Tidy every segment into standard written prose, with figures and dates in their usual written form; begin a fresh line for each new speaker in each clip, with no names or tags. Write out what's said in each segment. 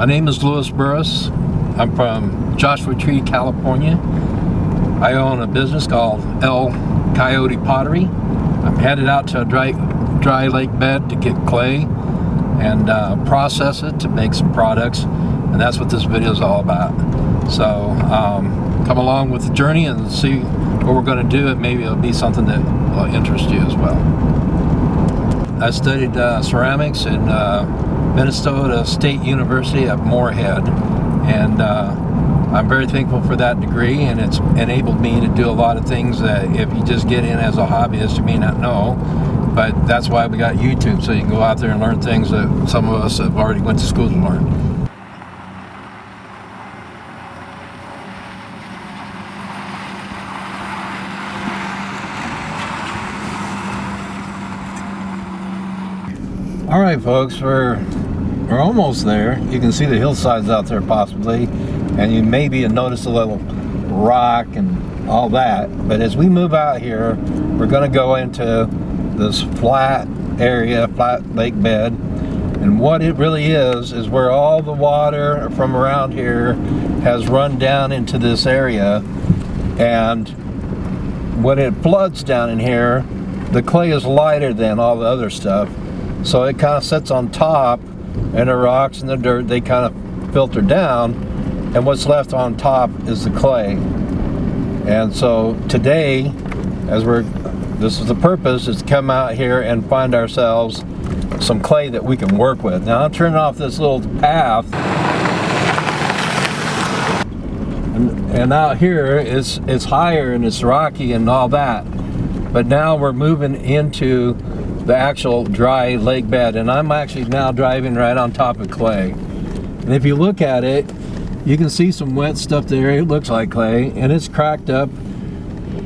My name is Louis Burris. I'm from Joshua Tree, California. I own a business called El Coyote Pottery. I'm headed out to a dry lake bed to get clay and process it to make some products, and that's what this video is all about. So come along with the journey and see what we're going to do, and maybe it'll be something that will interest you as well. I studied ceramics in Minnesota State University at Moorhead, and I'm very thankful for that degree, and it's enabled me to do a lot of things that if you just get in as a hobbyist you may not know, but that's why we got YouTube, so you can go out there and learn things that some of us have already went to school to learn. All right, folks, we're almost there. You can see the hillsides out there possibly, and you maybe notice a little rock and all that. But as we move out here, we're going to go into this flat area, flat lake bed, and what it really is where all the water from around here has run down into this area, and when it floods down in here, the clay is lighter than all the other stuff. So it kind of sits on top, and the rocks and the dirt, they kind of filter down, and what's left on top is the clay. And so today, this is the purpose, is to come out here and find ourselves some clay that we can work with. Now I'm turning off this little path, and out here it's higher and it's rocky and all that. But now we're moving into the actual dry lake bed, and I'm actually now driving right on top of clay. And if you look at it, you can see some wet stuff there. It looks like clay, and it's cracked up.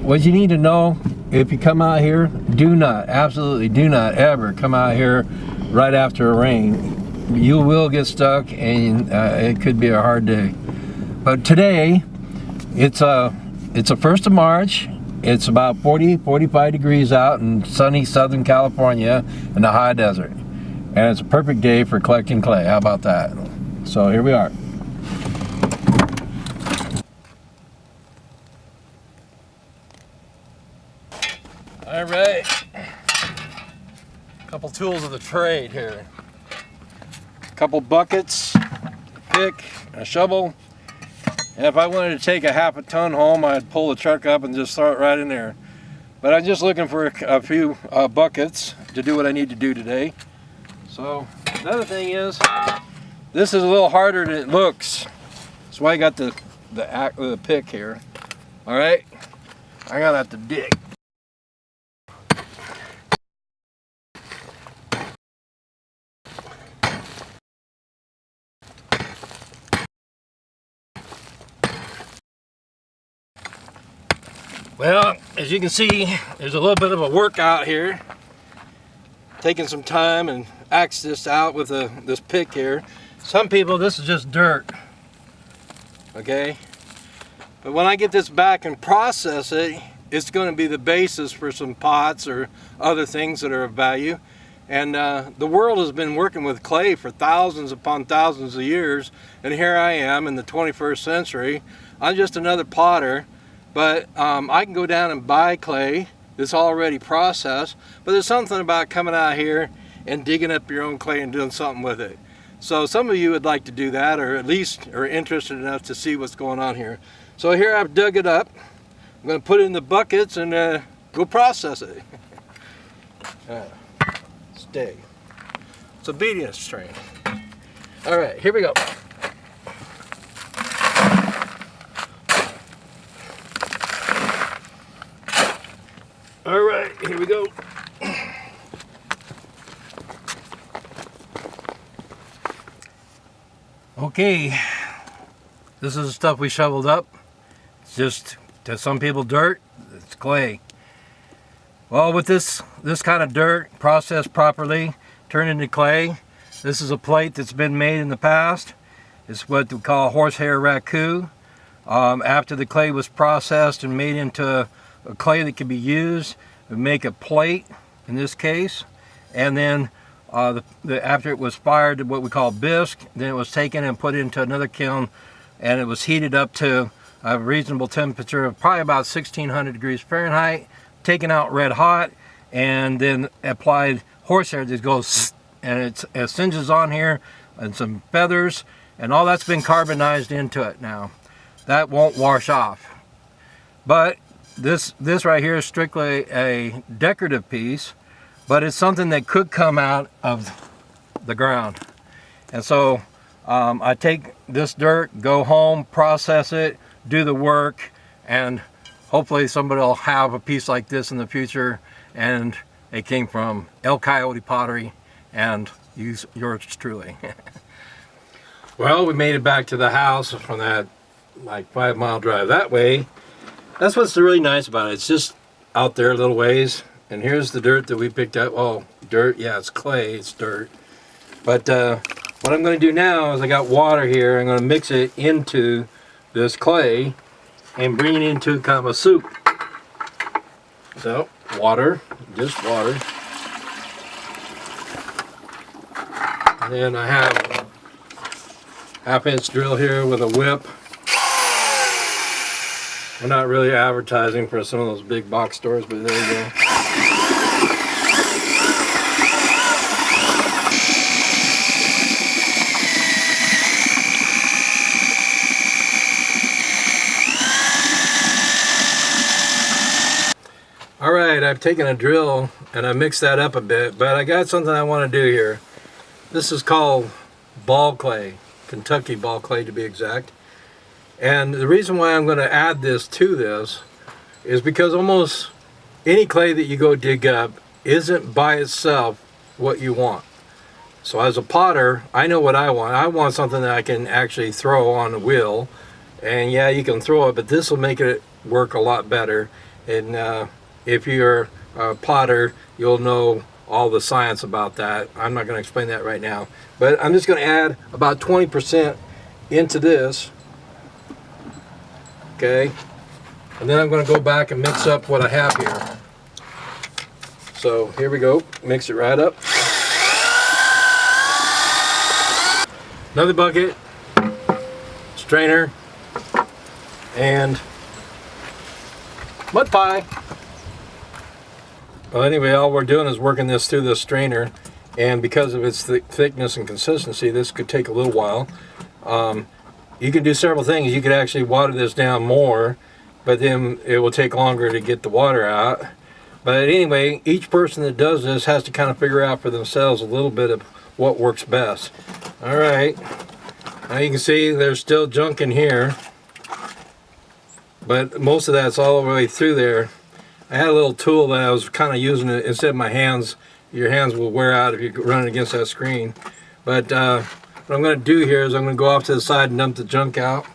What you need to know, if you come out here, absolutely do not ever come out here right after a rain. You will get stuck, and it could be a hard day. But today, it's a 1st of March. It's about 45 degrees out in sunny Southern California in the high desert. And it's a perfect day for collecting clay. How about that? So here we are. All right. Couple tools of the trade here. A couple buckets, a pick, a shovel. And if I wanted to take a half a ton home, I'd pull the truck up and just throw it right in there. But I'm just looking for a few buckets to do what I need to do today. So another thing is, this is a little harder than it looks. That's why I got the pick here. All right, I'm gonna have to dig. Well, as you can see, there's a little bit of a workout here. Taking some time and axe this out with this pick here. Some people, this is just dirt, okay? But when I get this back and process it, it's going to be the basis for some pots or other things that are of value. And the world has been working with clay for thousands upon thousands of years, and here I am in the 21st century. I'm just another potter. But I can go down and buy clay that's already processed, but there's something about coming out here and digging up your own clay and doing something with it. So some of you would like to do that, or at least are interested enough to see what's going on here. So here I've dug it up. I'm going to put it in the buckets and go process it. Stay. It's obedience training. All right, here we go. All right, here we go. Okay, this is the stuff we shoveled up. It's just, to some people, dirt. It's clay. Well, with this kind of dirt processed properly, turned into clay, this is a plate that's been made in the past. It's what we call horsehair raku. After the clay was processed and made into a clay that can be used, we make a plate in this case, and then
After it was fired to what we call bisque, then it was taken and put into another kiln, and it was heated up to a reasonable temperature of probably about 1600 degrees Fahrenheit, taken out red hot, and then applied horsehair that goes and it singes on here, and some feathers, and all that's been carbonized into it now. That won't wash off. But this right here is strictly a decorative piece, but it's something that could come out of the ground. And so I take this dirt, go home, process it, do the work, and hopefully somebody will have a piece like this in the future, and it came from El Coyote Pottery and yours truly. Well, we made it back to the house from that like 5-mile drive that way. That's what's really nice about it. It's just out there a little ways. And here's the dirt that we picked up. Oh, dirt, yeah, it's clay, it's dirt. But what I'm going to do now is I got water here. I'm going to mix it into this clay and bring it into kind of a soup. So, water, just water. And then I have a 1/2-inch drill here with a whip. We're not really advertising for some of those big box stores, but there you go. Alright, I've taken a drill and I mixed that up a bit, but I got something I want to do here. This is called ball clay, Kentucky ball clay to be exact. And the reason why I'm going to add this to this is because almost any clay that you go dig up isn't by itself what you want. So as a potter, I know what I want. I want something that I can actually throw on the wheel. And yeah, you can throw it, but this will make it work a lot better. And if you're a potter, you'll know all the science about that. I'm not going to explain that right now. But I'm just going to add about 20% into this. Okay, and then I'm going to go back and mix up what I have here. So here we go, mix it right up. Another bucket, strainer, and mud pie. Well, anyway, all we're doing is working this through the strainer, and because of its thickness and consistency, this could take a little while. You can do several things. You could actually water this down more, but then it will take longer to get the water out. But anyway, each person that does this has to kind of figure out for themselves a little bit of what works best. All right, now you can see there's still junk in here, but most of that's all the way through there. I had a little tool that I was kind of using it instead of my hands. Your hands will wear out if you run it against that screen. But what I'm going to do here is I'm going to go off to the side and dump the junk out.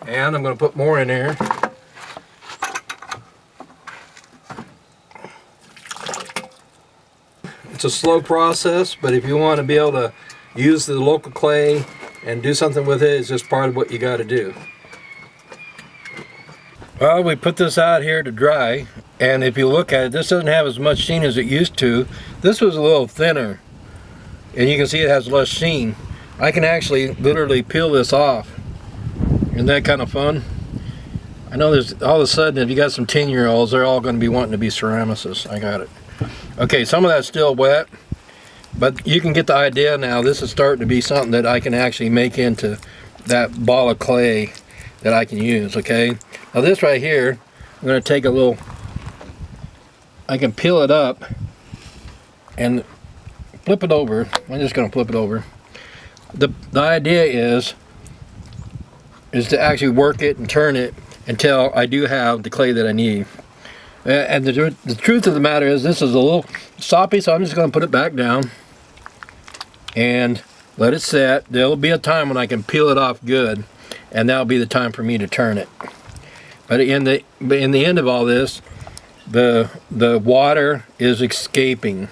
And I'm going to put more in there. It's a slow process, but if you want to be able to use the local clay and do something with it, it's just part of what you got to do. Well, we put this out here to dry, and if you look at it, this doesn't have as much sheen as it used to. This was a little thinner, and you can see it has less sheen. I can actually literally peel this off. Isn't that kind of fun? I know there's all of a sudden, if you got some 10-year-olds, they're all going to be wanting to be ceramicists. I got it. Okay, some of that's still wet, but you can get the idea now. This is starting to be something that I can actually make into that ball of clay that I can use. Okay, now this right here, I'm going to take a little, I can peel it up and flip it over. I'm just going to flip it over. The idea is to actually work it and turn it until I do have the clay that I need. And the truth of the matter is, this is a little soppy, so I'm just going to put it back down and let it set. There'll be a time when I can peel it off good, and that'll be the time for me to turn it. But in the end of all this, the water is escaping,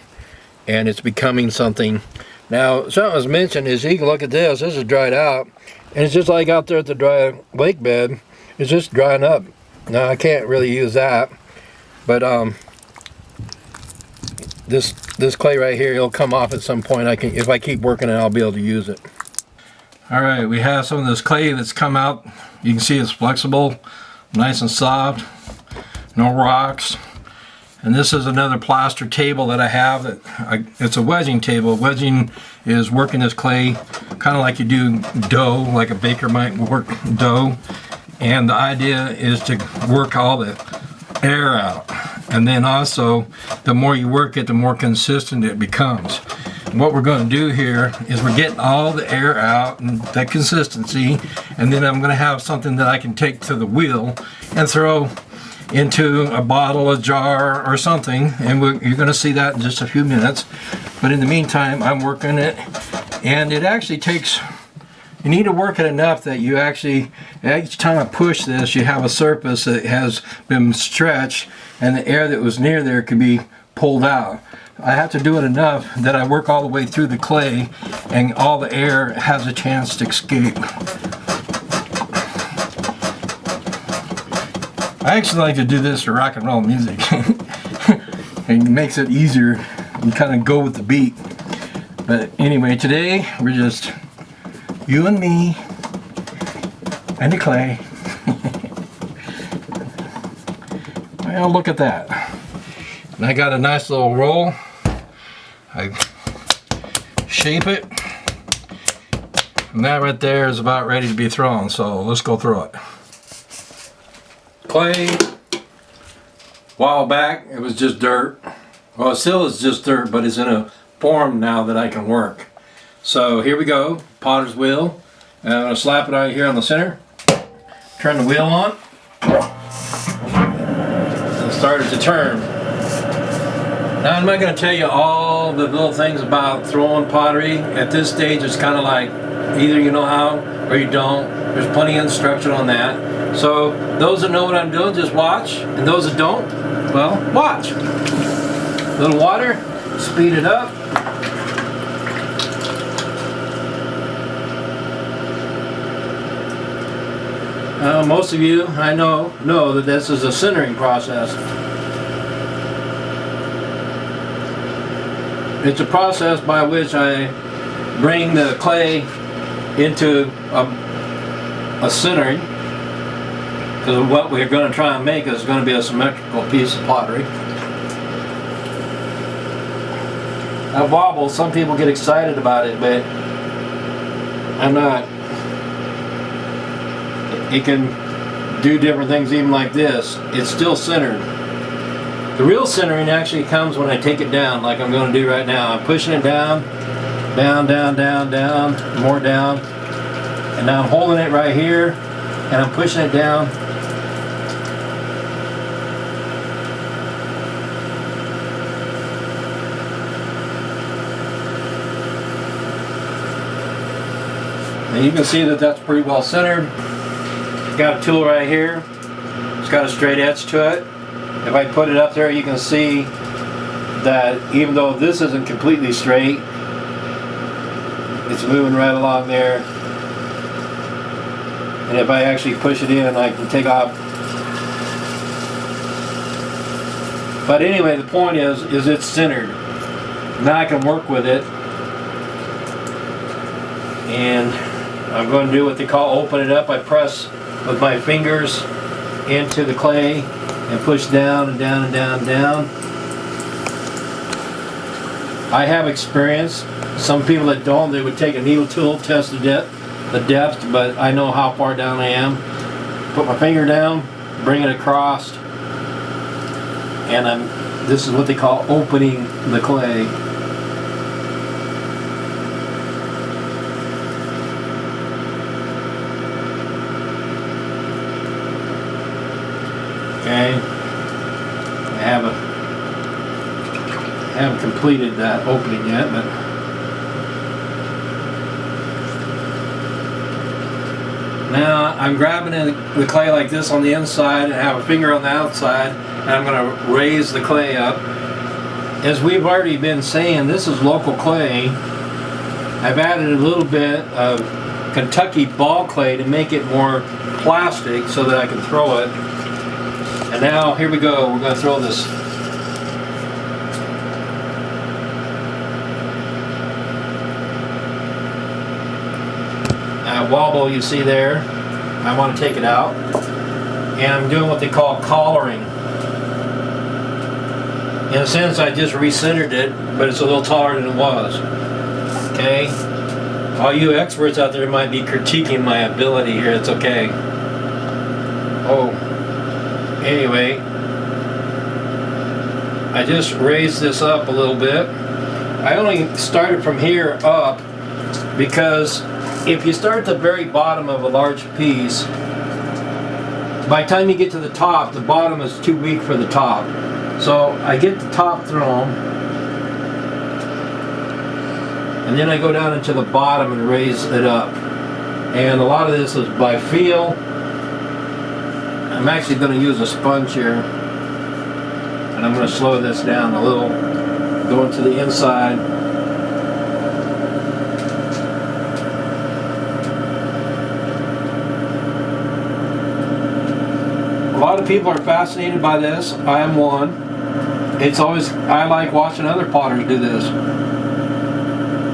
and it's becoming something. Now, something was mentioned is, you can look at this. This is dried out, and it's just like out there at the dry lake bed. It's just drying up. No, I can't really use that, but this clay right here, it'll come off at some point. If I keep working it, I'll be able to use it. All right, we have some of this clay that's come out. You can see it's flexible, nice and soft, no rocks. And this is another plaster table that I have. It's a wedging table. Wedging is working this clay kind of like you do dough, like a baker might work dough. And the idea is to work all the air out. And then also, the more you work it, the more consistent it becomes. And what we're going to do here is we're getting all the air out and that consistency. And then I'm going to have something that I can take to the wheel and throw into a bottle, a jar, or something, and you're going to see that in just a few minutes. But in the meantime, I'm working it, and it actually takes, you need to work it enough that you actually, each time I push this, you have a surface that has been stretched, and the air that was near there can be pulled out. I have to do it enough that I work all the way through the clay, and all the air has a chance to escape. I actually like to do this for rock and roll music. It makes it easier and kind of go with the beat. But anyway, today we're just you and me and the clay. Well, look at that. And I got a nice little roll. I shape it. And that right there is about ready to be thrown. So let's go through it. Clay, a while back it was just dirt. Well, it still is just dirt, but it's in a form now that I can work. So here we go, potter's wheel. And I'm going to slap it out here on the center. Turn the wheel on. And start it to turn. Now I'm not going to tell you all the little things about throwing pottery. At this stage it's kind of like either you know how or you don't. There's plenty of instruction on that. So those that know what I'm doing, just watch. And those that don't, well, watch. A little water, speed it up. Most of you, I know that this is a sintering process. It's a process by which I bring the clay into a sintering. Because what we're going to try and make is going to be a symmetrical piece of pottery. That wobble, some people get excited about it, but I'm not. It can do different things even like this. It's still centered. The real centering actually comes when I take it down, like I'm going to do right now. I'm pushing it down, down, down, down, down, more down. And now I'm holding it right here, and I'm pushing it down. And you can see that that's pretty well centered. Got a tool right here. It's got a straight edge to it. If I put it up there, you can see that even though this isn't completely straight, it's moving right along there. And if I actually push it in, I can take off. But anyway, the point is it's centered. Now I can work with it. And I'm going to do what they call open it up. I press with my fingers into the clay and push down and down and down and down. I have experience. Some people that don't, they would take a needle tool, test the depth, but I know how far down I am. Put my finger down, bring it across, and this is what they call opening the clay. Okay, I haven't completed that opening yet, but now I'm grabbing the clay like this on the inside and have a finger on the outside, and I'm going to raise the clay up. As we've already been saying, this is local clay. I've added a little bit of Kentucky ball clay to make it more plastic so that I can throw it. And now, here we go, we're going to throw this. That wobble you see there, I want to take it out. And I'm doing what they call collaring. In a sense, I just recentered it, but it's a little taller than it was. Okay? All you experts out there might be critiquing my ability here, it's okay. Oh, anyway, I just raised this up a little bit. I only started from here up because if you start at the very bottom of a large piece, by the time you get to the top, the bottom is too weak for the top. So I get the top thrown, and then I go down into the bottom and raise it up. And a lot of this is by feel. I'm actually going to use a sponge here, and I'm going to slow this down a little, going to the inside. A lot of people are fascinated by this. I am one. It's always, I like watching other potters do this.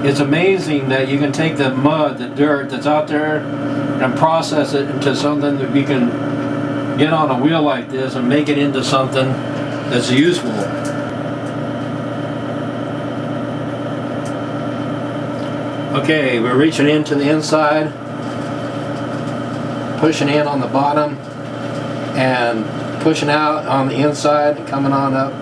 It's amazing that you can take the mud, the dirt that's out there, and process it into something that you can get on a wheel like this and make it into something that's useful. Okay, we're reaching into the inside, pushing in on the bottom, and pushing out on the inside and coming on up.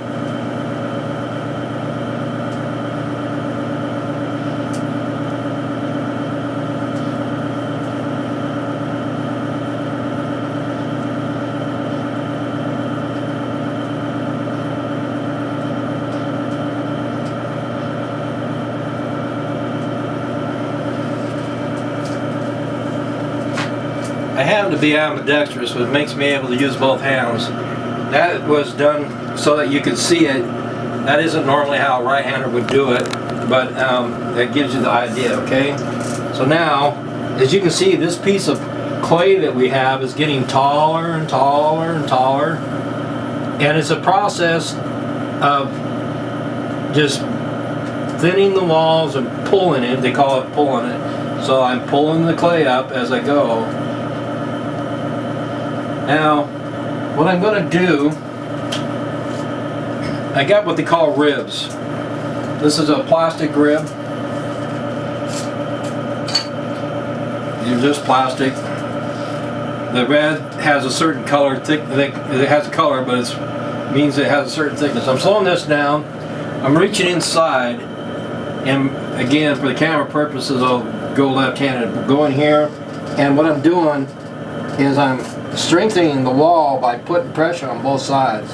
I happen to be ambidextrous, which makes me able to use both hands. That was done so that you could see it. That isn't normally how a right-hander would do it, but that gives you the idea, okay? So now, as you can see, this piece of clay that we have is getting taller and taller and taller. And it's a process of just thinning the walls and pulling it. They call it pulling it. So I'm pulling the clay up as I go. Now, what I'm going to do, I got what they call ribs. This is a plastic rib. They're just plastic. The red has a certain color, it has a color, but it means it has a certain thickness. I'm slowing this down. I'm reaching inside, and again, for the camera purposes, I'll go left-handed. Go in here, and what I'm doing is I'm strengthening the wall by putting pressure on both sides.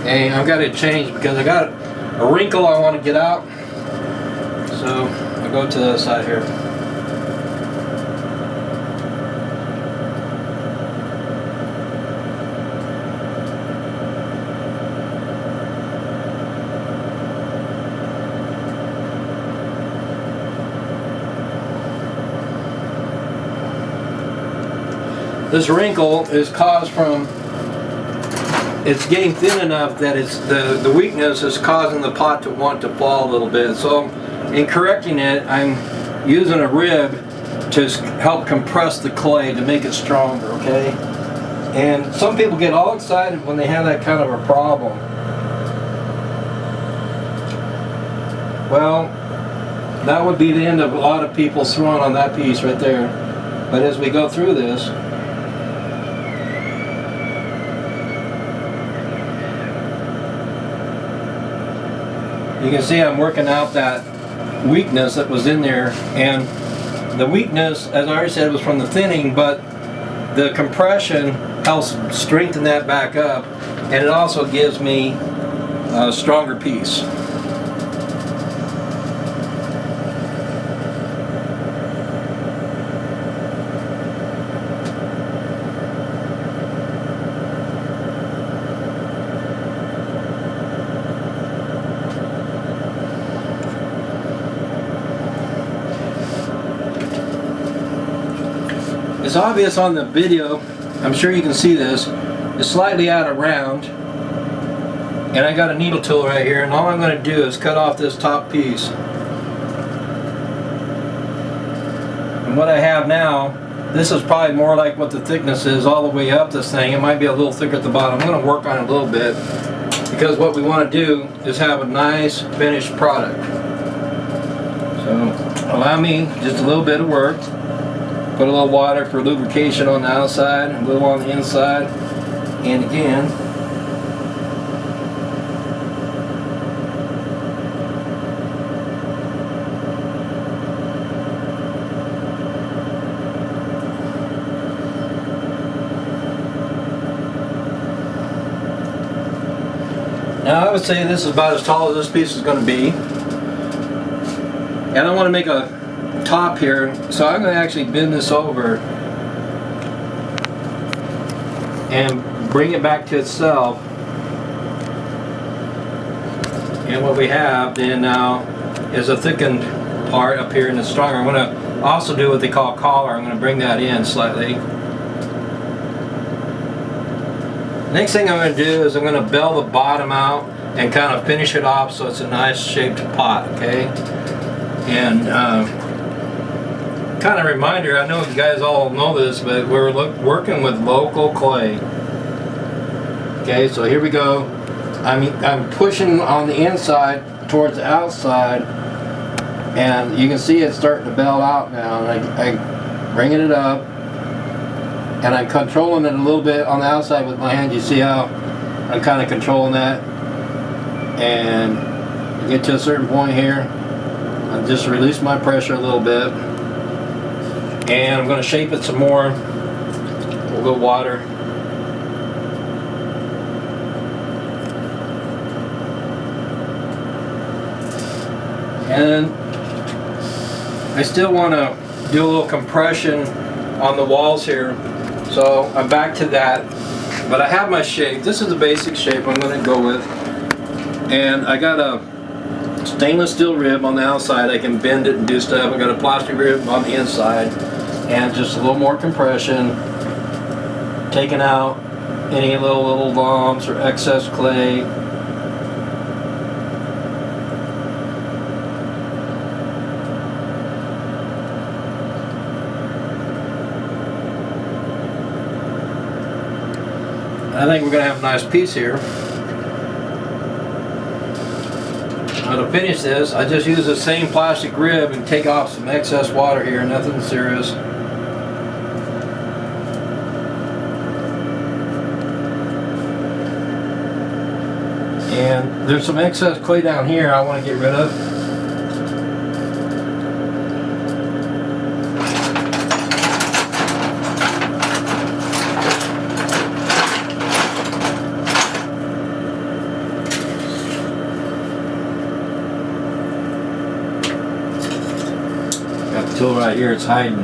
Okay, I've got to change because I got a wrinkle I want to get out. So I'll go to the side here. This wrinkle is caused from, it's getting thin enough that it's the weakness is causing the pot to want to fall a little bit. So in correcting it, I'm using a rib to help compress the clay to make it stronger, okay? And some people get all excited when they have that kind of a problem. Well, that would be the end of a lot of people throwing on that piece right there. But as we go through this, you can see I'm working out that weakness that was in there, and the weakness, as I already said, was from the thinning, but the compression helps strengthen that back up, and it also gives me a stronger piece. it's obvious on the video, I'm sure you can see this, it's slightly out of round. And I got a needle tool right here, and all I'm going to do is cut off this top piece. And what I have now, this is probably more like what the thickness is all the way up this thing. It might be a little thicker at the bottom. I'm going to work on it a little bit, because what we want to do is have a nice finished product. So allow me just a little bit of work. Put a little water for lubrication on the outside, a little on the inside, and again, now I would say this is about as tall as this piece is going to be. And I want to make a top here, so I'm going to actually bend this over and bring it back to itself. And what we have then now is a thickened part up here and it's stronger. I'm going to also do what they call collar. I'm going to bring that in slightly. Next thing I'm going to do is I'm going to bell the bottom out and kind of finish it off so it's a nice shaped pot, okay? And kind of reminder, I know you guys all know this, but we're working with local clay. Okay, so here we go. I'm pushing on the inside towards the outside, and you can see it's starting to bell out now. And I'm bringing it up, and I'm controlling it a little bit on the outside with my hand. You see how I'm kind of controlling that, and get to a certain point here. I just release my pressure a little bit. And I'm going to shape it some more. We'll go water. And I still want to do a little compression on the walls here. So I'm back to that. But I have my shape. This is the basic shape I'm going to go with. And I got a stainless steel rib on the outside. I can bend it and do stuff. I got a plastic rib on the inside. And just a little more compression, taking out any little lumps or excess clay. I think we're going to have a nice piece here. Now to finish this, I just use the same plastic rib and take off some excess water here, nothing serious. And there's some excess clay down here I want to get rid of. Got the tool right here, it's hiding.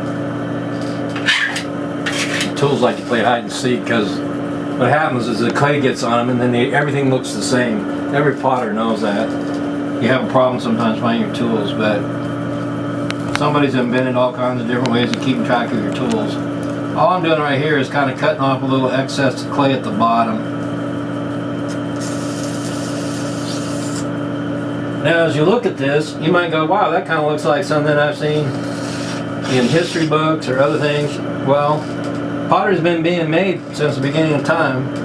The tools like to play hide and seek because what happens is the clay gets on them and then everything looks the same. Every potter knows that. You have a problem sometimes finding your tools, but somebody's invented all kinds of different ways of keeping track of your tools. All I'm doing right here is kind of cutting off a little excess clay at the bottom. Now as you look at this, you might go, wow, that kind of looks like something I've seen in history books or other things. Well, pottery's been being made since the beginning of time.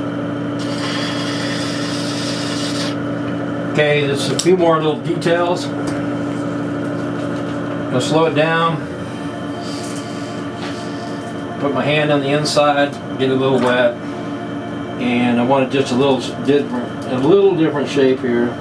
Okay, there's a few more little details. I'll slow it down. Put my hand on the inside, get it a little wet. And I want it just a little different shape here.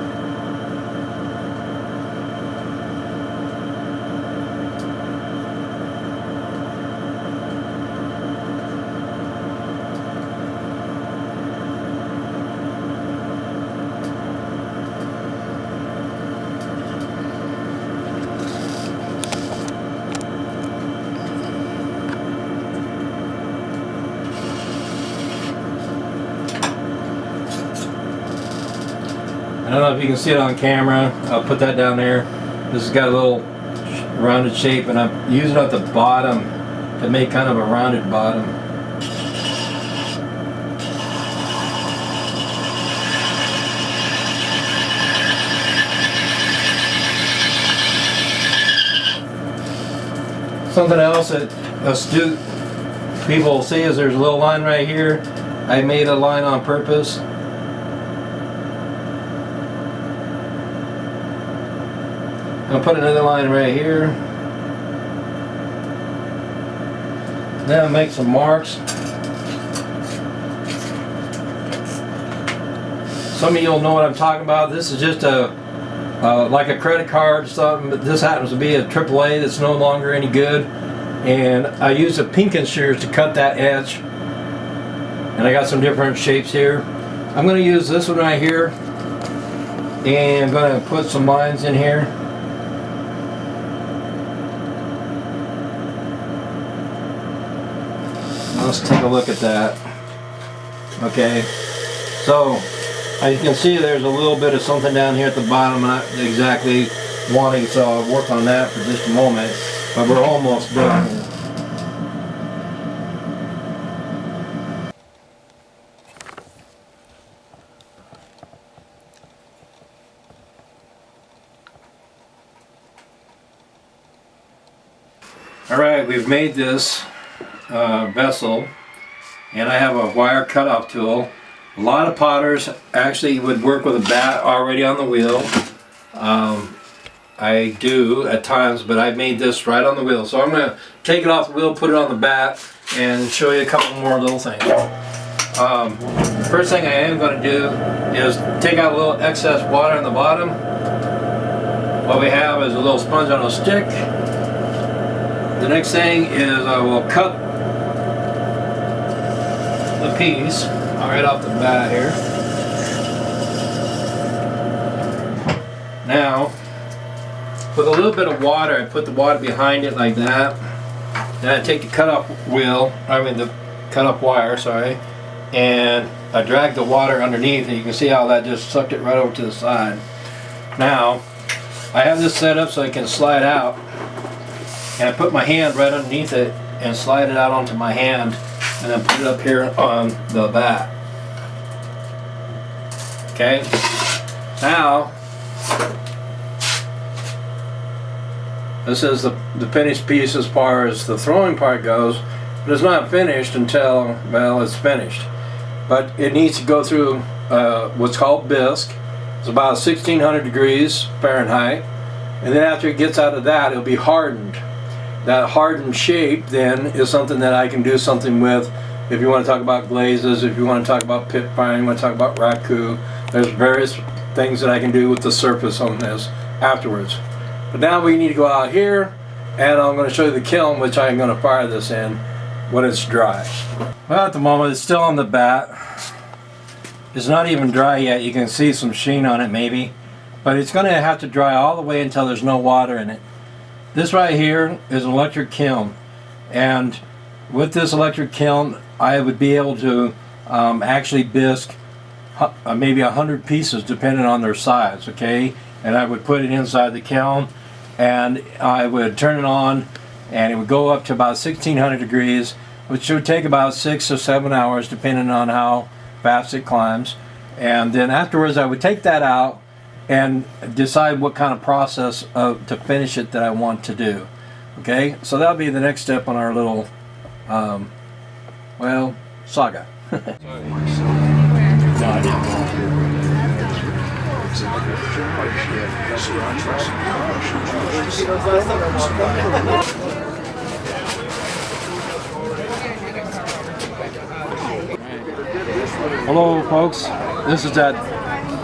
I don't know if you can see it on camera. I'll put that down there. This has got a little rounded shape, and I'm using it at the bottom to make kind of a rounded bottom. Something else that astute people will see is there's a little line right here. I made a line on purpose. I'll put another line right here. Then I'll make some marks. Some of you will know what I'm talking about. This is just like a credit card or something, but this happens to be a AAA that's no longer any good. And I use a pinking shears to cut that edge. And I got some different shapes here. I'm going to use this one right here. And I'm going to put some lines in here. Let's take a look at that. Okay, so as you can see, there's a little bit of something down here at the bottom I'm not exactly wanting, so I'll work on that for just a moment, but we're almost done here. Alright, we've made this vessel, and I have a wire cutoff tool. A lot of potters actually would work with a bat already on the wheel. I do at times, but I made this right on the wheel. So I'm going to take it off the wheel, put it on the bat, and show you a couple more little things. First thing I am going to do is take out a little excess water on the bottom. What we have is a little sponge on a stick. The next thing is I will cut the piece right off the bat here. Now, with a little bit of water, I put the water behind it like that. Then I take the cut-off wire, sorry, and I drag the water underneath, and you can see how that just sucked it right over to the side. Now, I have this set up so I can slide out, and I put my hand right underneath it and slide it out onto my hand, and then put it up here on the bat. Okay, now this is the finished piece as far as the throwing part goes, but it's not finished until, well, it's finished. But it needs to go through what's called bisque. It's about 1600 degrees Fahrenheit, and then after it gets out of that, it'll be hardened. That hardened shape then is something that I can do something with. If you want to talk about glazes, if you want to talk about pit fine, you want to talk about raku, there's various things that I can do with the surface on this afterwards. But now we need to go out here, and I'm going to show you the kiln which I'm going to fire this in when it's dry. Well, at the moment it's still on the bat. It's not even dry yet. You can see some sheen on it maybe, but it's going to have to dry all the way until there's no water in it. This right here is an electric kiln, and with this electric kiln I would be able to actually bisque maybe 100 pieces depending on their size, okay? And I would put it inside the kiln, and I would turn it on, and it would go up to about 1600 degrees, which would take about 6 or 7 hours depending on how fast it climbs. And then afterwards I would take that out and decide what kind of process to finish it that I want to do. Okay, so that'll be the next step on our little well, saga. Hello folks, this is that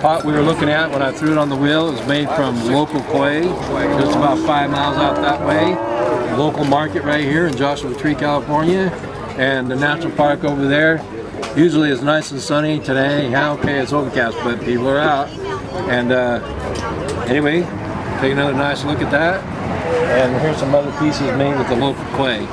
pot we were looking at when I threw it on the wheel. It was made from local clay, just about 5 miles out that way. Local market right here in Joshua Tree, California, and the national park over there. Usually it's nice and sunny today. Yeah, okay, it's overcast, but people are out. And anyway, take another nice look at that. And here's some other pieces made with the local clay.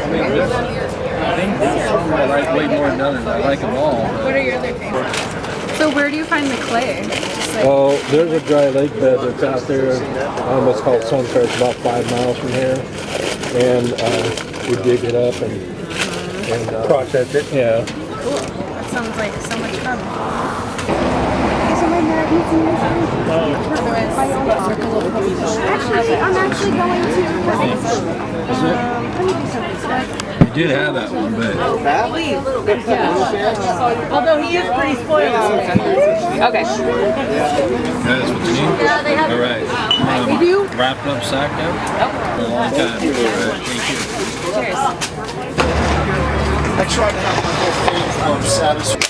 I think some I like way more than others. I like them all.
What are your other favorites? So where do you find the clay? Just like,
Well, there's a dry lake bed that's out there. What's called Sunfair. It's about 5 miles from here, and we dig it up and process it. Yeah.
cool. That sounds like so much fun.
Actually, I'm actually going to.
You did have that one, but
Although he is pretty spoiled.
Okay.
that's what you need.
Yeah, they have.
All right.
We do?
Wrapped up, sacked up. For a long time. All right. Thank you.
Cheers.
I try to have my whole thing satisfied.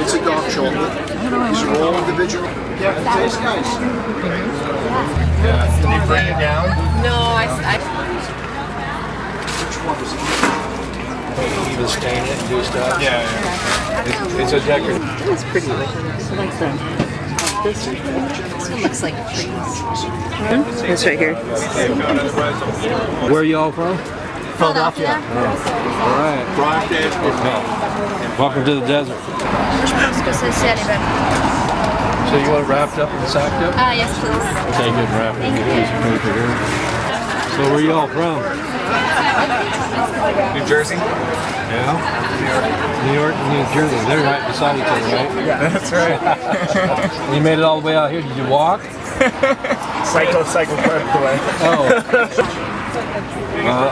It's a dark chocolate. These are all individual. Yeah, it tastes nice.
Yeah. Did he bring it down?
No, I
Even stain it and do stuff. Yeah. It's a decorative.
It's pretty. Like this one looks like trees. This right here.
Where are y'all from?
Philadelphia.
All right. Welcome to the desert. So you want it wrapped up and sacked up?
Yes, please.
Take it and wrap it in a piece of paper here. So where are y'all from?
New Jersey?
Yeah. New York and New Jersey. They're right beside each other, right?
Yeah, that's right.
You made it all the way out here. Did you walk?
Cycle quite a way.
Oh. Well,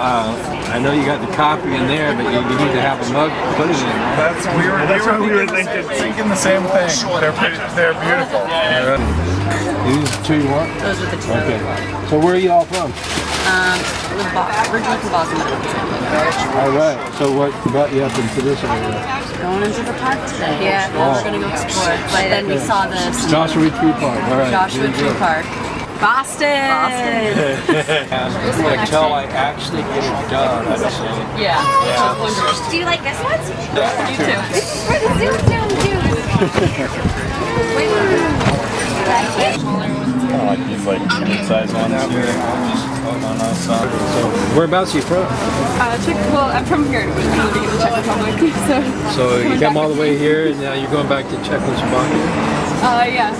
I know you got the coffee in there, but you need to have a mug to put it in. Right?
That's what we were thinking the same thing. They're beautiful.
These two you want?
Those are the two.
Okay. So where are you all from?
Originally from Boston.
All right. So what brought you up into this area?
Going into the park today. Yeah, we're going to go explore. But then we saw this.
Joshua Tree Park. All right.
Joshua
Good
Tree
deal.
Park. Boston.
Until I actually get it done, I'm saying.
Yeah.
Do you like this one?
You too.
For the
I like these mid-size ones here.
So whereabouts are you from?
well, I'm from here, but I'm living in the Czech Republic, so.
So you come all the way here, and now you're going back to Czechoslovakia.
Yes.